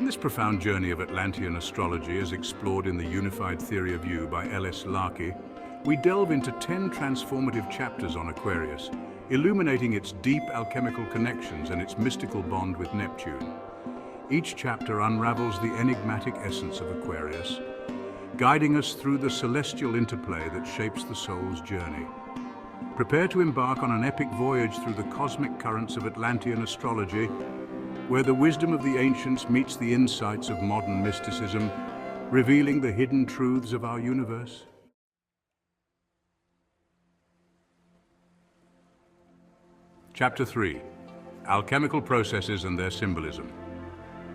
In this profound journey of Atlantean astrology as explored in the Unified Theory of You by L.S. Larkey, we delve into 10 transformative chapters on Aquarius, illuminating its deep alchemical connections and its mystical bond with Neptune. Each chapter unravels the enigmatic essence of Aquarius, guiding us through the celestial interplay that shapes the soul's journey. Prepare to embark on an epic voyage through the cosmic currents of Atlantean astrology, where the wisdom of the ancients meets the insights of modern mysticism, revealing the hidden truths of our universe. Chapter 3. Alchemical processes and their symbolism.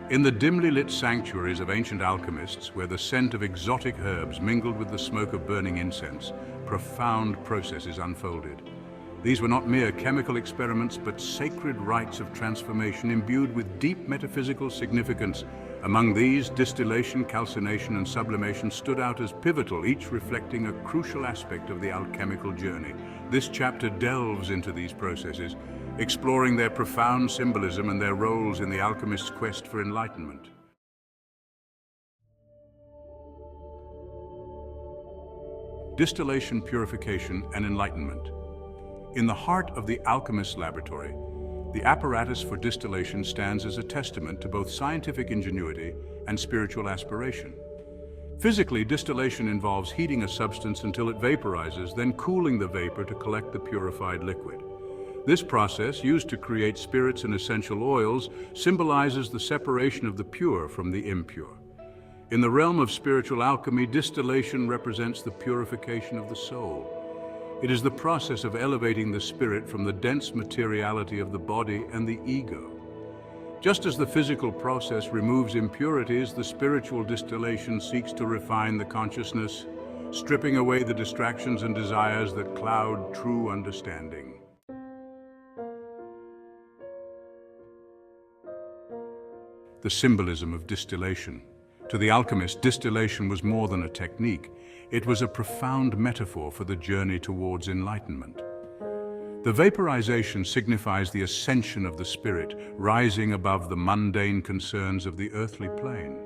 In the dimly lit sanctuaries of ancient alchemists, where the scent of exotic herbs mingled with the smoke of burning incense, profound processes unfolded. These were not mere chemical experiments, but sacred rites of transformation imbued with deep metaphysical significance. Among these, distillation, calcination, and sublimation stood out as pivotal, each reflecting a crucial aspect of the alchemical journey. This chapter delves into these processes, exploring their profound symbolism and their roles in the alchemist's quest for enlightenment. Distillation, purification, and enlightenment. In the heart of the alchemist's laboratory, the apparatus for distillation stands as a testament to both scientific ingenuity and spiritual aspiration. Physically, distillation involves heating a substance until it vaporizes, then cooling the vapor to collect the purified liquid. This process, used to create spirits and essential oils, symbolizes the separation of the pure from the impure. In the realm of spiritual alchemy, distillation represents the purification of the soul. It is the process of elevating the spirit from the dense materiality of the body and the ego. Just as the physical process removes impurities, the spiritual distillation seeks to refine the consciousness, stripping away the distractions and desires that cloud true understanding. The symbolism of distillation. To the alchemist, distillation was more than a technique. It was a profound metaphor for the journey towards enlightenment. The vaporization signifies the ascension of the spirit, rising above the mundane concerns of the earthly plane.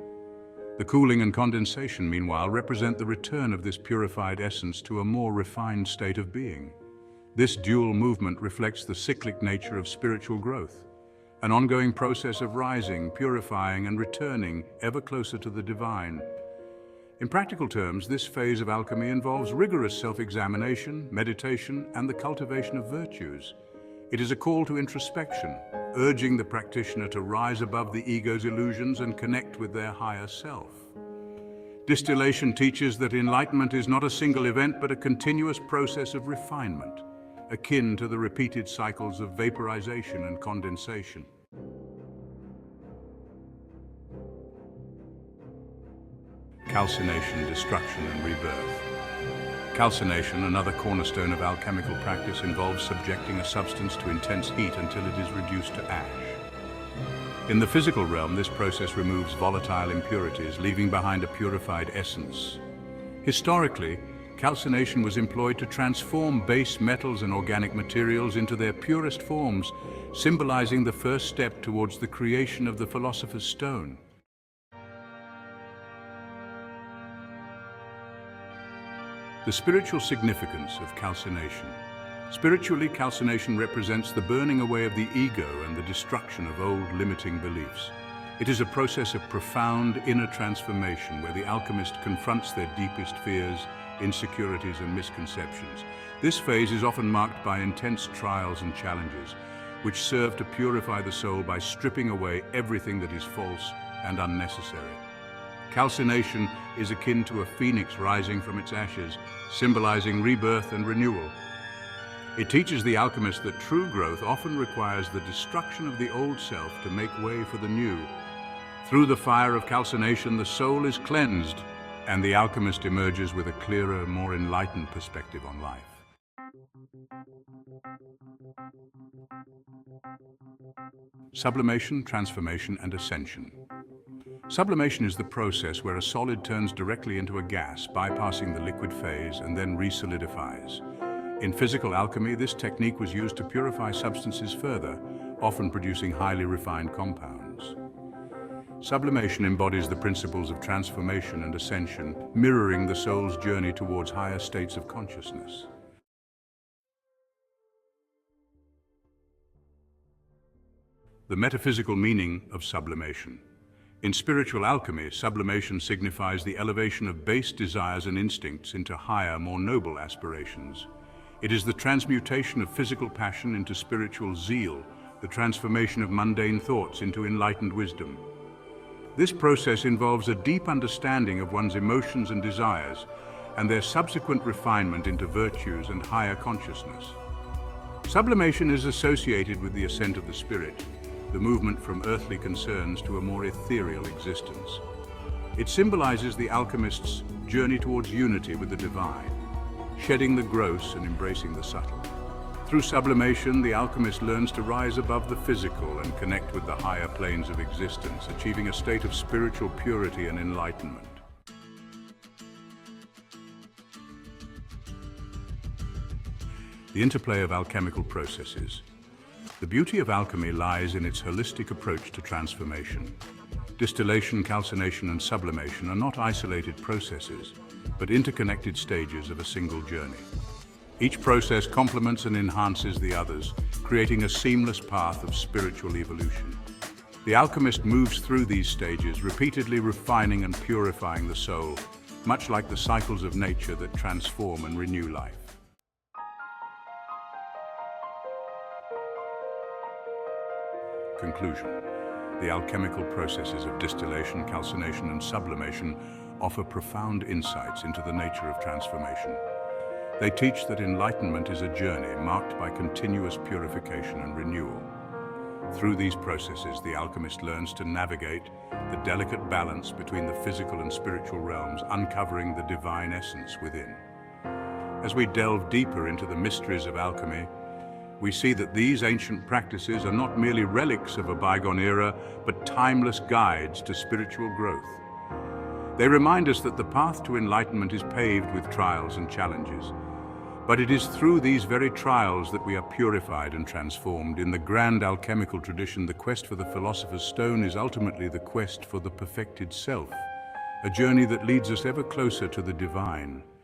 The cooling and condensation, meanwhile, represent the return of this purified essence to a more refined state of being. This dual movement reflects the cyclic nature of spiritual growth, an ongoing process of rising, purifying, and returning ever closer to the divine. In practical terms, this phase of alchemy involves rigorous self-examination, meditation, and the cultivation of virtues. It is a call to introspection, urging the practitioner to rise above the ego's illusions and connect with their higher self. Distillation teaches that enlightenment is not a single event, but a continuous process of refinement, akin to the repeated cycles of vaporization and condensation. Calcination, destruction, and rebirth. Calcination, another cornerstone of alchemical practice, involves subjecting a substance to intense heat until it is reduced to ash. In the physical realm, this process removes volatile impurities, leaving behind a purified essence. Historically, calcination was employed to transform base metals and organic materials into their purest forms, symbolizing the first step towards the creation of the Philosopher's Stone. The spiritual significance of calcination. Spiritually, calcination represents the burning away of the ego and the destruction of old limiting beliefs. It is a process of profound inner transformation where the alchemist confronts their deepest fears, insecurities, and misconceptions. This phase is often marked by intense trials and challenges, which serve to purify the soul by stripping away everything that is false and unnecessary. Calcination is akin to a phoenix rising from its ashes, symbolizing rebirth and renewal. It teaches the alchemist that true growth often requires the destruction of the old self to make way for the new. Through the fire of calcination, the soul is cleansed, and the alchemist emerges with a clearer, more enlightened perspective on life. Sublimation, transformation, and ascension. Sublimation is the process where a solid turns directly into a gas, bypassing the liquid phase and then resolidifies. In physical alchemy, this technique was used to purify substances further, often producing highly refined compounds. Sublimation embodies the principles of transformation and ascension, mirroring the soul's journey towards higher states of consciousness. The metaphysical meaning of sublimation. In spiritual alchemy, sublimation signifies the elevation of base desires and instincts into higher, more noble aspirations. It is the transmutation of physical passion into spiritual zeal, the transformation of mundane thoughts into enlightened wisdom. This process involves a deep understanding of one's emotions and desires, and their subsequent refinement into virtues and higher consciousness. Sublimation is associated with the ascent of the spirit, the movement from earthly concerns to a more ethereal existence. It symbolizes the alchemist's journey towards unity with the divine, shedding the gross and embracing the subtle. Through sublimation, the alchemist learns to rise above the physical and connect with the higher planes of existence, achieving a state of spiritual purity and enlightenment. The interplay of alchemical processes. The beauty of alchemy lies in its holistic approach to transformation. Distillation, calcination, and sublimation are not isolated processes, but interconnected stages of a single journey. Each process complements and enhances the others, creating a seamless path of spiritual evolution. The alchemist moves through these stages, repeatedly refining and purifying the soul, much like the cycles of nature that transform and renew life. Conclusion. The alchemical processes of distillation, calcination, and sublimation offer profound insights into the nature of transformation. They teach that enlightenment is a journey marked by continuous purification and renewal. Through these processes, the alchemist learns to navigate the delicate balance between the physical and spiritual realms, uncovering the divine essence within. As we delve deeper into the mysteries of alchemy, we see that these ancient practices are not merely relics of a bygone era, but timeless guides to spiritual growth. They remind us that the path to enlightenment is paved with trials and challenges. But it is through these very trials that we are purified and transformed. In the grand alchemical tradition, the quest for the Philosopher's Stone is ultimately the quest for the perfected self, a journey that leads us ever closer to the divine.